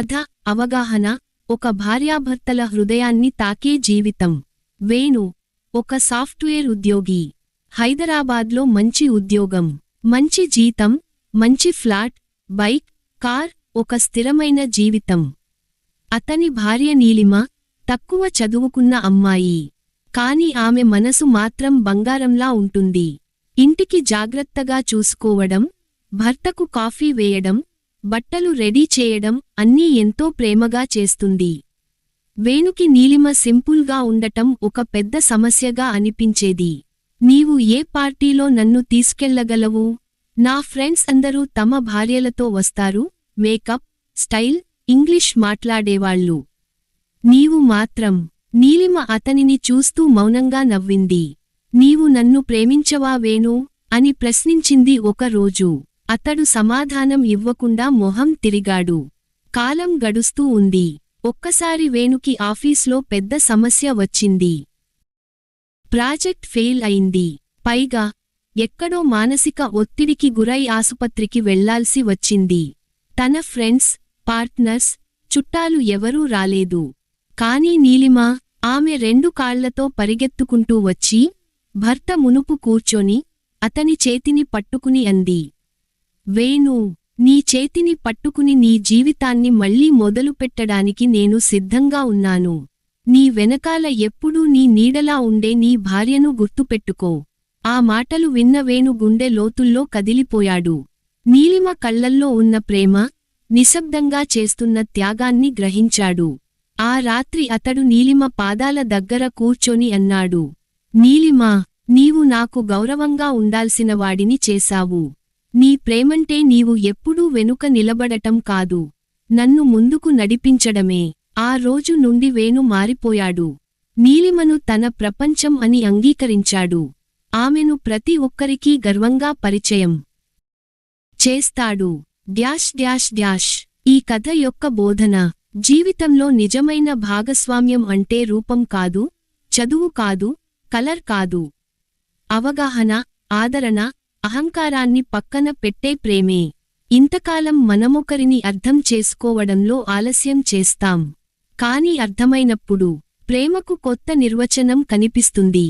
కథ అవగాహన ఒక భార్యాభర్తల హృదయాన్ని తాకే జీవితం. వేణు ఒక సాఫ్ట్వేర్ ఉద్యోగి. హైదరాబాద్లో మంచి ఉద్యోగం, మంచి జీతం, మంచి ఫ్లాట్, బైక్, కార్, ఒక స్థిరమైన జీవితం. అతని భార్య నీలిమ తక్కువ చదువుకున్న అమ్మాయి. కాని ఆమె మనసు మాత్రం బంగారంలా ఉంటుంది. ఇంటికి జాగ్రత్తగా చూసుకోవడం, భర్తకు కాఫీ వేయడం, బట్టలు రెడీ చేయడం అన్నీ ఎంతో ప్రేమగా చేస్తుంది. వేణుకి నీలిమ సింపుల్గా ఉండటం ఒక పెద్ద సమస్యగా అనిపించేది. నీవు ఏ పార్టీలో నన్ను తీసుకెళ్లగలవు? నా ఫ్రెండ్స్ అందరూ తమ భార్యలతో వస్తారు, మేకప్, స్టైల్, ఇంగ్లీష్ మాట్లాడేవాళ్ళు. నీవు మాత్రం. నీలిమ అతనిని చూస్తూ మౌనంగా నవ్వింది. నీవు నన్ను ప్రేమించవా వేణూ? అని ప్రశ్నించింది ఒక రోజు. అతడు సమాధానం ఇవ్వకుండా మొహం తిరిగాడు. కాలం గడుస్తూ ఉంది. ఒక్కసారి వేణుకి ఆఫీస్లో పెద్ద సమస్య వచ్చింది. ప్రాజెక్ట్ ఫెయిల్ అయింది. పైగా ఎక్కడో మానసిక ఒత్తిడికి గురై ఆసుపత్రికి వెళ్లాల్సి వచ్చింది. తన ఫ్రెండ్స్, పార్ట్నర్స్, చుట్టాలు ఎవరూ రాలేదు. కానీ నీలిమ, ఆమె 2 కాళ్లతో పరిగెత్తుకుంటూ వచ్చి, భర్త మునుపు కూర్చొని, అతని చేతిని పట్టుకుని అంది. వేణూ, నీ చేతిని పట్టుకుని నీ జీవితాన్ని మళ్లీ మొదలుపెట్టడానికి నేను సిద్ధంగా ఉన్నాను. నీ వెనకాల ఎప్పుడూ నీ నీడలా ఉండే నీ భార్యను గుర్తుపెట్టుకో. ఆ మాటలు విన్న వేణు గుండె లోతుల్లో కదిలిపోయాడు. నీలిమ కళ్లల్లో ఉన్న ప్రేమ, నిశ్శబ్దంగా చేస్తున్న త్యాగాన్ని గ్రహించాడు. ఆ రాత్రి అతడు నీలిమ పాదాల దగ్గర కూర్చొని అన్నాడు, నీలిమా, నీవు నాకు గౌరవంగా ఉండాల్సిన వాడిని చేశావు. నీ ప్రేమంటే నీవు ఎప్పుడూ వెనుక నిలబడటం కాదు, నన్ను ముందుకు నడిపించడమే. ఆ రోజు నుండి వేణు మారిపోయాడు. నీలిమను తన ప్రపంచం అని అంగీకరించాడు. ఆమెను ప్రతి ఒక్కరికీ గర్వంగా పరిచయం చేస్తాడు. ఈ కథ యొక్క బోధన: జీవితంలో నిజమైన భాగస్వామ్యం అంటే రూపం కాదు, చదువు కాదు, కలర్ కాదు. అవగాహన, ఆదరణ, అహంకారాన్ని పక్కన పెట్టే ప్రేమే. ఇంతకాలం మనమొకరిని అర్థం చేసుకోవడంలో ఆలస్యం చేస్తాం. కానీ అర్థమైనప్పుడు ప్రేమకు కొత్త నిర్వచనం కనిపిస్తుంది.